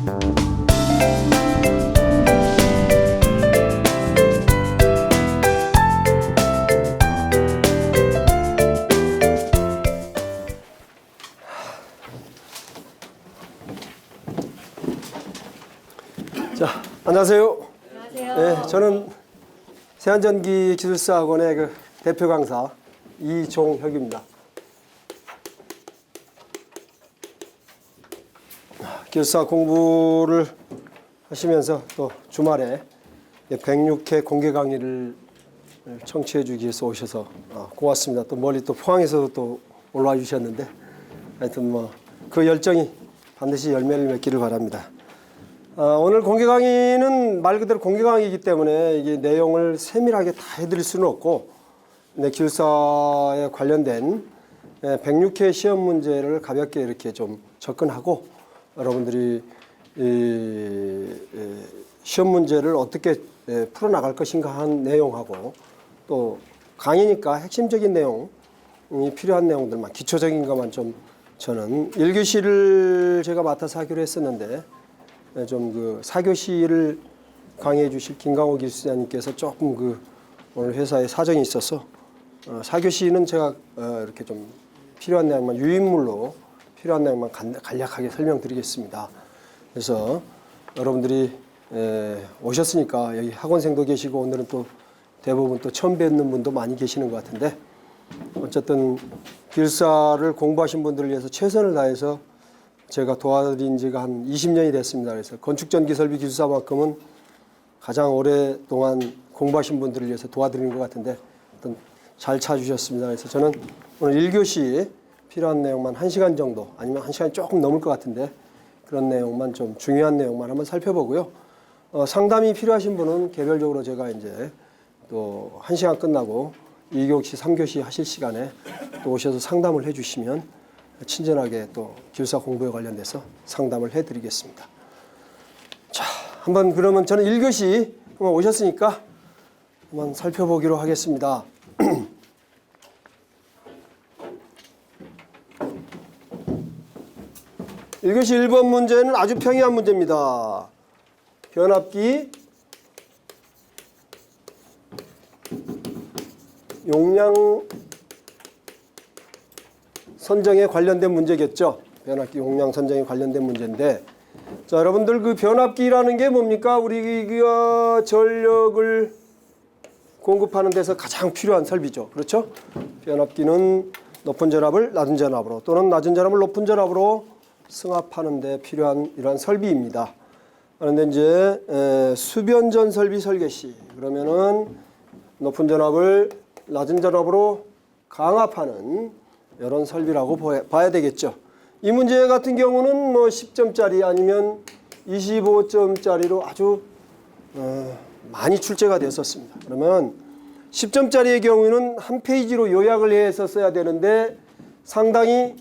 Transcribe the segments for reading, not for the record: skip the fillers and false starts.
자, 안녕하세요. 안녕하세요. 네, 저는 세안전기기술사학원의 그 대표 강사 이종혁입니다. 기술사 공부를 하시면서 또 주말에 106회 공개 강의를 청취해 주기 위해서 오셔서 고맙습니다. 또 멀리 또 포항에서도 또 올라와 주셨는데 하여튼 뭐 그 열정이 반드시 열매를 맺기를 바랍니다. 오늘 공개 강의는 말 그대로 공개 강의이기 때문에 이게 내용을 세밀하게 다 해드릴 수는 없고, 기술사에 관련된 106회 시험 문제를 가볍게 이렇게 좀 접근하고 여러분들이 시험 문제를 어떻게 풀어나갈 것인가 한 내용하고, 또 강의니까 핵심적인 내용이 필요한 내용들만, 기초적인 것만 좀 저는 1교시를 제가 맡아서 하기로 했었는데 좀 그 4교시를 강의해 주실 김강호 기술사님께서 조금 오늘 회사에 사정이 있어서 4교시는 제가 이렇게 좀 필요한 내용만, 유인물로 필요한 내용만 간략하게 설명드리겠습니다. 그래서 여러분들이 오셨으니까 여기 학원생도 계시고 오늘은 또 대부분 또 처음 뵙는 분도 많이 계시는 것 같은데, 어쨌든 기술사를 공부하신 분들을 위해서 최선을 다해서 제가 도와드린 지가 한 20년이 됐습니다. 그래서 건축전기설비 기술사만큼은 가장 오랫동안 공부하신 분들을 위해서 도와드리는 것 같은데 잘 찾아주셨습니다. 그래서 저는 오늘 1교시 필요한 내용만 1시간 정도, 아니면 1시간이 조금 넘을 것 같은데 그런 내용만, 좀 중요한 내용만 한번 살펴보고요. 상담이 필요하신 분은 개별적으로 제가 이제 또 1시간 끝나고 2교시, 3교시 하실 시간에 또 오셔서 상담을 해주시면 친절하게 또 기술사 공부에 관련돼서 상담을 해드리겠습니다. 자, 한번 그러면 저는 1교시 한번 오셨으니까 한번 살펴보기로 하겠습니다. 1교시 1번 문제는 아주 평이한 문제입니다. 변압기 용량 선정에 관련된 문제겠죠. 변압기 용량 선정에 관련된 문제인데, 자, 여러분들 그 변압기라는 게 뭡니까? 우리가 전력을 공급하는 데서 가장 필요한 설비죠. 그렇죠? 변압기는 높은 전압을 낮은 전압으로, 또는 낮은 전압을 높은 전압으로 승합하는 데 필요한 이러한 설비입니다. 그런데 이제 수변전 설비 설계 시 그러면은 높은 전압을 낮은 전압으로 강압하는 이런 설비라고 봐야 되겠죠. 이 문제 같은 경우는 뭐 10점짜리 아니면 25점짜리로 아주 많이 출제가 됐었습니다. 그러면 10점짜리의 경우에는 한 페이지로 요약을 해서 써야 되는데 상당히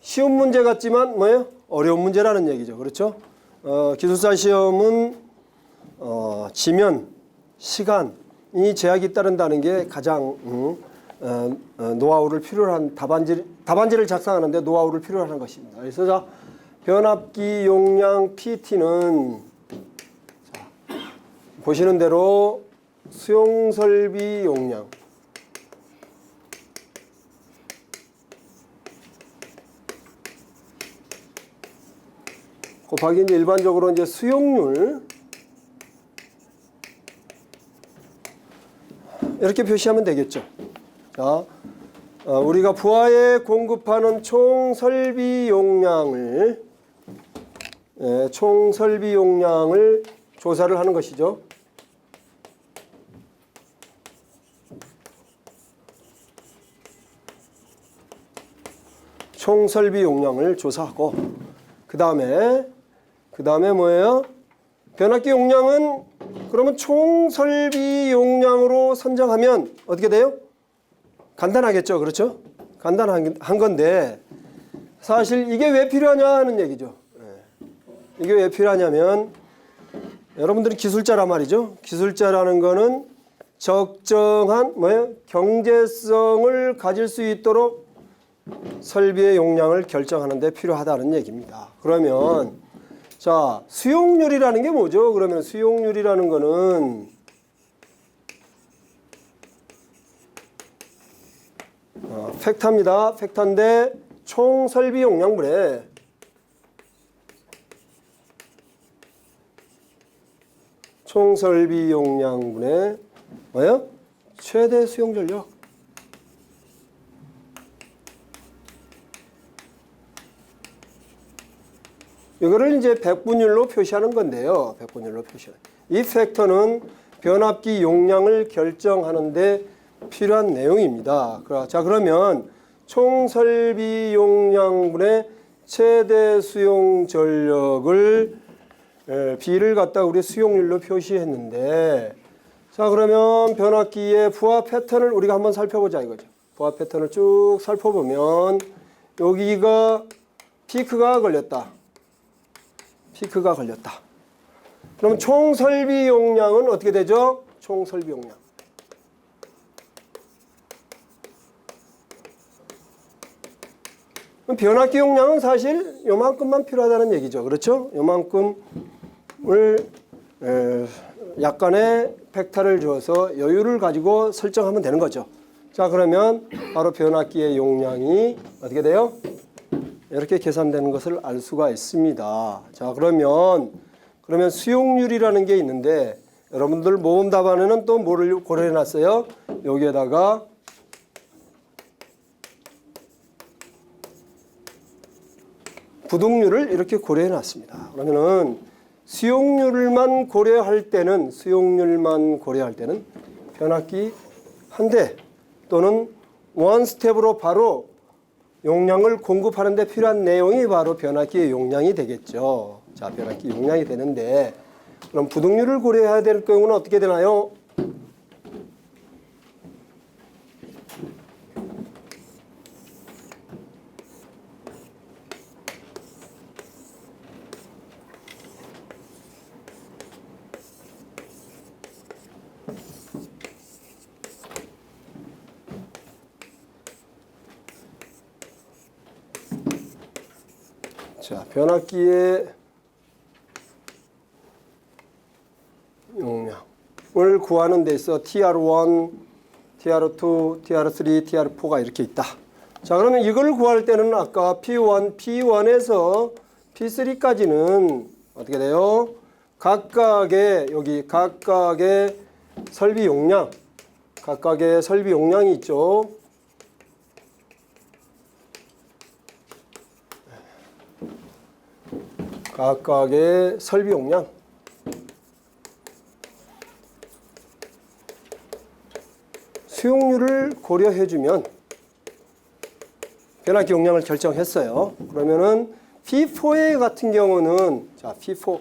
쉬운 문제 같지만 뭐예요? 어려운 문제라는 얘기죠. 그렇죠? 기술사 시험은 지면, 시간이 제약이 따른다는 게 가장 노하우를 필요로 한 답안지를 작성하는데 노하우를 필요로 하는 것입니다. 그래서 자, 변압기 용량 PT는 자, 보시는 대로 수용 설비 용량 곱하기 이제 일반적으로 이제 수용률 이렇게 표시하면 되겠죠. 자, 우리가 부하에 공급하는 총 설비 용량을 조사를 하는 것이죠. 총 설비 용량을 조사하고 그 다음에 뭐예요? 변압기 용량은 그러면 총 설비 용량으로 선정하면 어떻게 돼요? 간단하겠죠. 그렇죠? 간단한 건데 사실 이게 왜 필요하냐 하는 얘기죠. 이게 왜 필요하냐면 여러분들이 기술자란 말이죠. 기술자라는 거는 적정한 뭐예요? 경제성을 가질 수 있도록 설비의 용량을 결정하는 데 필요하다는 얘기입니다. 그러면 자, 수용률이라는 게 뭐죠? 그러면 수용률이라는 거는 팩터입니다. 팩터인데 총 설비 용량분의 설비 용량분의 뭐예요? 최대 수용 전력. 이거를 이제 백분율로 표시하는 건데요. 백분율로 표시하는. 이 팩터는 변압기 용량을 결정하는데 필요한 내용입니다. 자, 그러면 총 설비 용량분의 최대 수용 전력을 B를 갖다 우리 수용률로 표시했는데, 자, 그러면 변압기의 부하 패턴을 우리가 한번 살펴보자 이거죠. 부하 패턴을 쭉 살펴보면 여기가 피크가 걸렸다. 피크가 걸렸다. 그럼 총 설비 용량은 어떻게 되죠? 총 설비 용량. 변압기 용량은 사실 요만큼만 필요하다는 얘기죠. 그렇죠? 요만큼을 약간의 팩터를 줘서 여유를 가지고 설정하면 되는 거죠. 자, 그러면 바로 변압기의 용량이 어떻게 돼요? 이렇게 계산되는 것을 알 수가 있습니다. 자, 그러면 수용률이라는 게 있는데 여러분들 모음 답안에는 또 뭐를 고려해 놨어요? 여기에다가 부동률을 이렇게 고려해 놨습니다. 그러면은 수용률만 고려할 때는 변압기 한 대 또는 원 스텝으로 바로 용량을 공급하는 데 필요한 내용이 바로 변압기의 용량이 되겠죠. 자, 변압기 용량이 되는데 그럼 부동률을 고려해야 될 경우는 어떻게 되나요? 자, 변압기의 용량을 구하는 데 있어 TR1, TR2, TR3, TR4가 이렇게 있다. 자, 그러면 이걸 구할 때는 아까 P1에서 P3까지는 어떻게 돼요? 각각의 설비 용량이 있죠. 각각의 설비 용량. 수용률을 고려해주면 변압기 용량을 결정했어요. 그러면은 P4 같은 경우는, 자, P4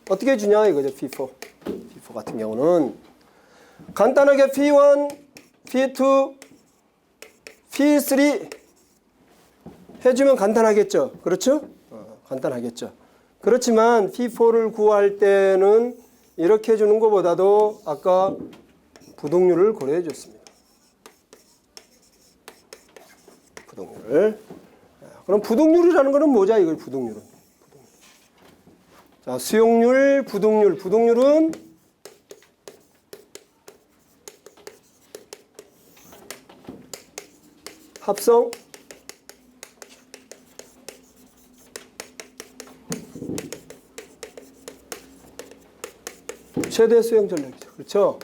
어떻게 주냐 이거죠. P4 같은 경우는 간단하게 P1, P2, P3 해주면 간단하겠죠. 그렇죠? 간단하겠죠. 그렇지만 P4를 구할 때는 이렇게 해주는 것보다도 아까 부동률을 고려해 줬습니다. 부동률을. 그럼 부동률이라는 것은 뭐죠? 이걸 부동률은. 자, 수용률, 부동률은 합성 최대 수용 전력이죠. 그렇죠?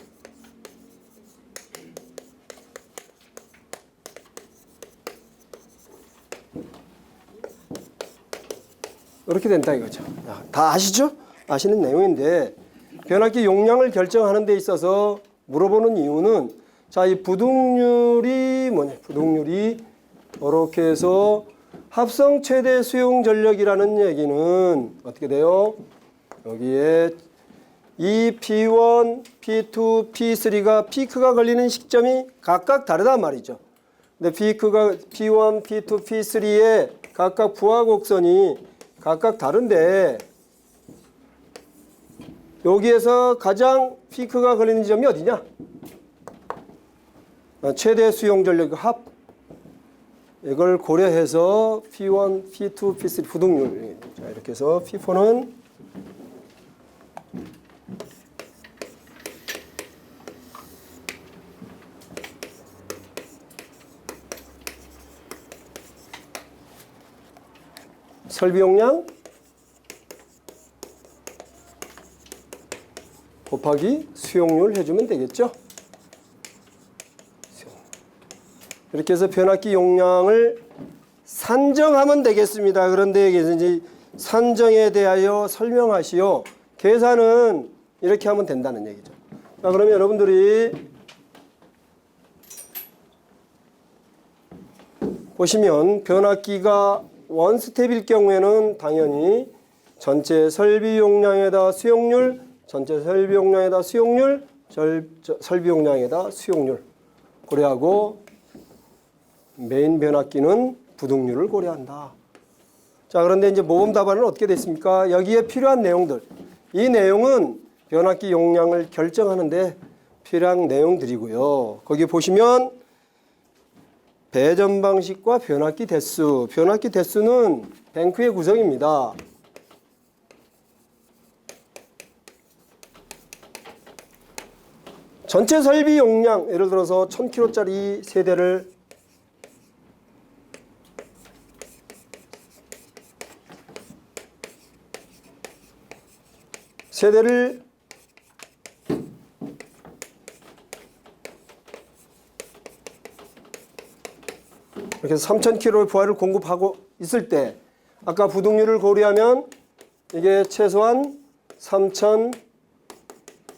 이렇게 된다 이거죠. 다 아시죠? 아시는 내용인데 변압기 용량을 결정하는 데 있어서 물어보는 이유는 자, 이 부동률이 뭐냐? 부동률이 이렇게 해서 합성 최대 수용 전력이라는 얘기는 어떻게 돼요? 여기에 이 P1, P2, P3가 피크가 걸리는 시점이 각각 다르단 말이죠. 근데 피크가 P1, P2, P3의 각각 부하 곡선이 각각 다른데 여기에서 가장 피크가 걸리는 지점이 어디냐? 최대 수용 전력 합. 이걸 고려해서 P1, P2, P3 부등률. 자, 이렇게 해서 P4는 설비 용량 곱하기 수용률 해주면 되겠죠. 이렇게 해서 변압기 용량을 산정하면 되겠습니다. 그런데 이제 산정에 대하여 설명하시오. 계산은 이렇게 하면 된다는 얘기죠. 자, 그러면 여러분들이 보시면 변압기가 원스텝일 경우에는 당연히 전체 설비 용량에다 수용률, 전체 설비 용량에다 수용률, 설비 용량에다 수용률 고려하고 메인 변압기는 부등률을 고려한다. 자, 그런데 이제 모범 답안은 어떻게 됐습니까? 여기에 필요한 내용들. 이 내용은 변압기 용량을 결정하는데 필요한 내용들이고요. 거기 보시면 배전 방식과 변압기 대수. 변압기 대수는 뱅크의 구성입니다. 전체 설비 용량, 예를 들어서 1000kg짜리 세대를 이렇게 해서 3000kg의 부하를 공급하고 있을 때 아까 부등률을 고려하면 이게 최소한 3000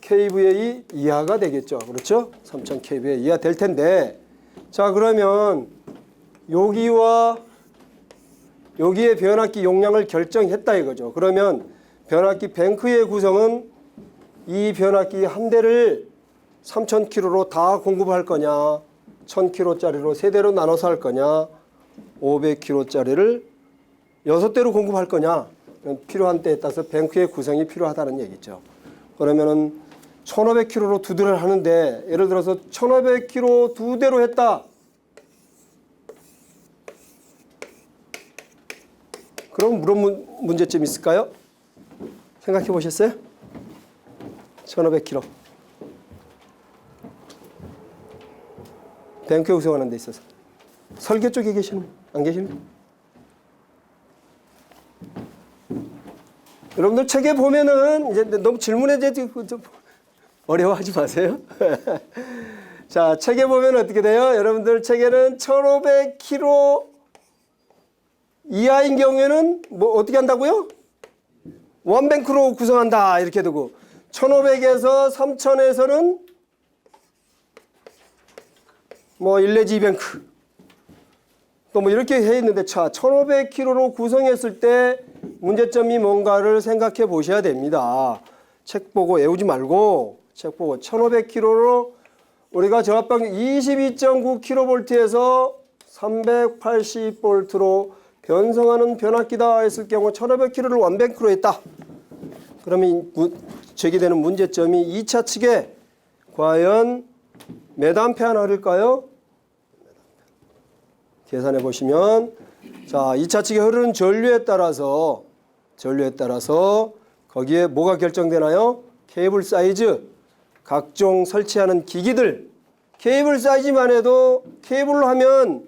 kVA 이하가 되겠죠. 그렇죠? 3000 kVA 이하 될 텐데, 자, 그러면 여기와 여기에 변압기 용량을 결정했다 이거죠. 그러면 변압기 뱅크의 구성은 이 변압기 한 대를 3000kg로 다 공급할 거냐, 1000kg짜리로 세 대로 나눠서 할 거냐, 500kg짜리를 6대로 공급할 거냐, 필요한 때에 따라서 뱅크의 구성이 필요하다는 얘기죠. 그러면은 1500kg로 두 대를 하는데, 예를 들어서 1500kg 두 대로 했다. 그럼 무슨 문제점이 있을까요? 생각해 보셨어요? 1500kg. 뱅크에 구성하는 데 있어서. 설계 쪽에 계시는, 안 계시는? 여러분들 책에 보면은, 이제 너무 질문에 좀 어려워하지 마세요. 자, 책에 보면 어떻게 돼요? 여러분들 책에는 1500kg 이하인 경우에는 뭐 어떻게 한다고요? 원뱅크로 구성한다 이렇게 되고, 1500에서 3000에서는 뭐 1 내지 2뱅크 또 뭐 이렇게 해 있는데, 자, 1500kg로 구성했을 때 문제점이 뭔가를 생각해 보셔야 됩니다. 책 보고 외우지 말고, 책 보고 1500kg로 우리가 저압방 22.9kV에서 380V로 변성하는 변압기다 했을 경우 1500kg를 원뱅크로 했다. 그러면 제기되는 문제점이 2차 측에 과연 몇 암페어나 흐를까요? 계산해 보시면, 자, 2차 측에 흐르는 전류에 따라서 거기에 뭐가 결정되나요? 케이블 사이즈, 각종 설치하는 기기들. 케이블 사이즈만 해도 케이블로 하면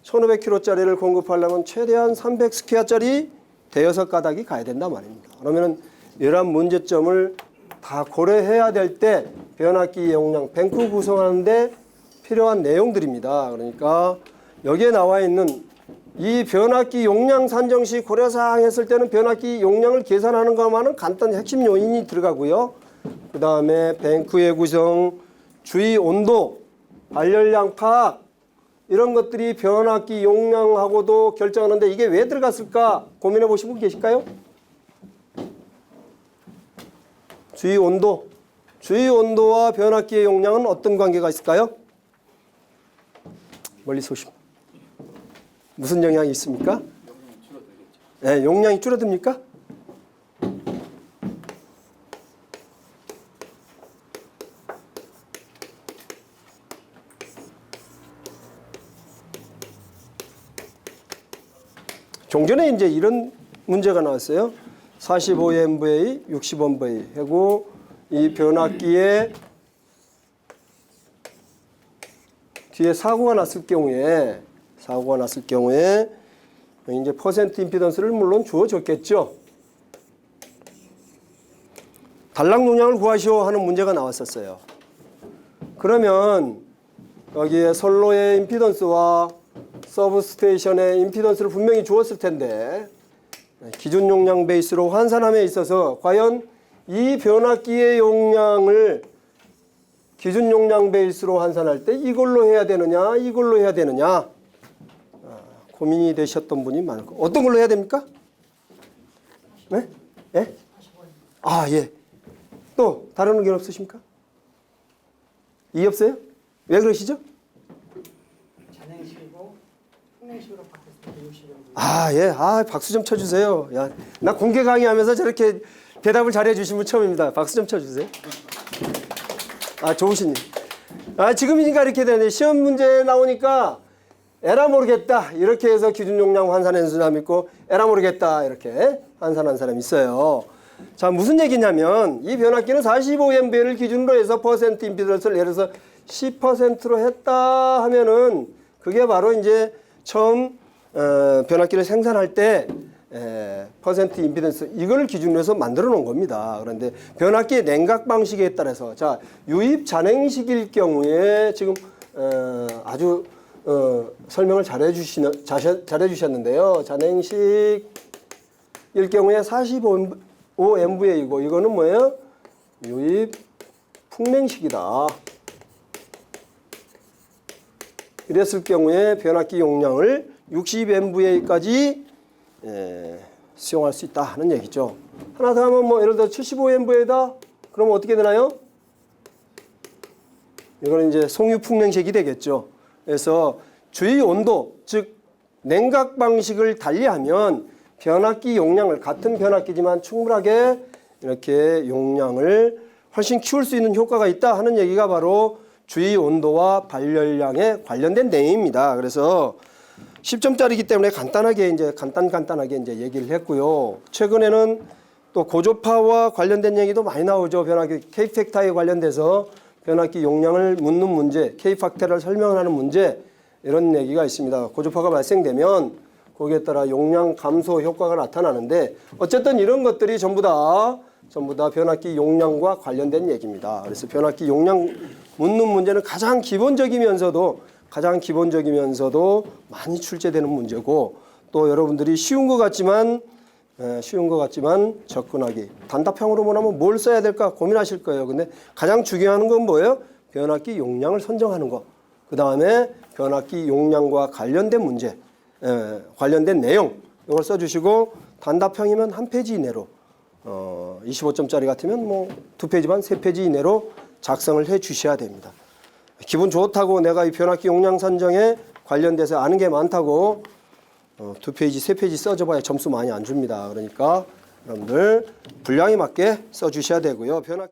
1500kg짜리를 공급하려면 최대한 300스퀘어짜리 대여섯 가닥이 가야 된단 말입니다. 그러면 이러한 문제점을 다 고려해야 될 때 변압기 용량 뱅크 구성하는데 필요한 내용들입니다. 그러니까 여기에 나와 있는 이 변압기 용량 산정 시 고려사항 했을 때는 변압기 용량을 계산하는 것만은 간단히 핵심 요인이 들어가고요. 그 다음에 뱅크의 구성, 주위 온도, 발열량 파악, 이런 것들이 변압기 용량하고도 결정하는데 이게 왜 들어갔을까 고민해 보신 분 계실까요? 주위 온도와 변압기의 용량은 어떤 관계가 있을까요? 멀리서 오시면 무슨 영향이 있습니까? 네, 용량이 줄어듭니까? 종전에 이제 이런 문제가 나왔어요. 45MVA, 60MVA 하고 이 변압기에 뒤에 사고가 났을 경우에 이제 퍼센트 임피던스를 물론 주어졌겠죠. 단락 용량을 구하시오 하는 문제가 나왔었어요. 그러면 여기에 선로의 임피던스와 서브스테이션의 임피던스를 분명히 주었을 텐데 기준 용량 베이스로 환산함에 있어서 과연 이 변압기의 용량을 기준 용량 베이스로 환산할 때 이걸로 해야 되느냐 이걸로 해야 되느냐 고민이 되셨던 분이 많을 거예요. 어떤 걸로 해야 됩니까? 네? 예? 아, 예. 또 다른 의견 없으십니까? 이해 없어요? 왜 그러시죠? 잔행식이고 평행식으로 바뀌었을 때 60년. 아, 예. 아, 박수 좀 쳐주세요. 야, 나 공개 강의하면서 저렇게 대답을 잘해 주신 분 처음입니다. 박수 좀 쳐주세요. 아, 좋으시네. 아, 지금이니까 이렇게 되네. 시험 문제 나오니까 에라 모르겠다. 이렇게 해서 기준 용량 환산한 사람 있고 에라 모르겠다. 이렇게 환산한 사람이 있어요. 자, 무슨 얘기냐면 이 변압기는 45MVA를 기준으로 해서 퍼센트 임피던스를 예를 들어서 10%로 했다 하면은 그게 바로 이제 처음 변압기를 생산할 때 퍼센트 임피던스 이걸 기준으로 해서 만들어 놓은 겁니다. 그런데 변압기의 냉각 방식에 따라서 자, 유입 잔행식일 경우에 지금 아주 설명을 잘해 주셨는데요. 잔행식일 경우에 45MVA이고 이거는 뭐예요? 유입 풍냉식이다. 이랬을 경우에 변압기 용량을 60MVA까지 수용할 수 있다 하는 얘기죠. 하나 더 하면 뭐 예를 들어 75MVA다. 그러면 어떻게 되나요? 이거는 이제 송유 풍냉식이 되겠죠. 그래서 주위 온도, 즉 냉각 방식을 달리하면 변압기 용량을 같은 변압기지만 충분하게 이렇게 용량을 훨씬 키울 수 있는 효과가 있다 하는 얘기가 바로 주위 온도와 발열량에 관련된 내용입니다. 그래서 10점짜리이기 때문에 간단하게 이제 얘기를 했고요. 최근에는 또 고조파와 관련된 얘기도 많이 나오죠. 변압기 K팩터에 관련돼서 변압기 용량을 묻는 문제, K팩터를 설명하는 문제 이런 얘기가 있습니다. 고조파가 발생되면 거기에 따라 용량 감소 효과가 나타나는데 어쨌든 이런 것들이 전부 다 변압기 용량과 관련된 얘기입니다. 그래서 변압기 용량 묻는 문제는 가장 기본적이면서도 많이 출제되는 문제고 또 여러분들이 쉬운 것 같지만 접근하기 단답형으로 뭐냐면 뭘 써야 될까 고민하실 거예요. 근데 가장 중요한 건 뭐예요? 변압기 용량을 선정하는 거. 그 다음에 변압기 용량과 관련된 문제, 관련된 내용 이걸 써주시고 단답형이면 한 페이지 이내로 25점짜리 같으면 뭐 2페이지 반, 3페이지 이내로 작성을 해 주셔야 됩니다. 기분 좋다고 내가 이 변압기 용량 선정에 관련돼서 아는 게 많다고 2페이지, 3페이지 써줘봐야 점수 많이 안 줍니다. 그러니까 여러분들 분량에 맞게 써주셔야 되고요.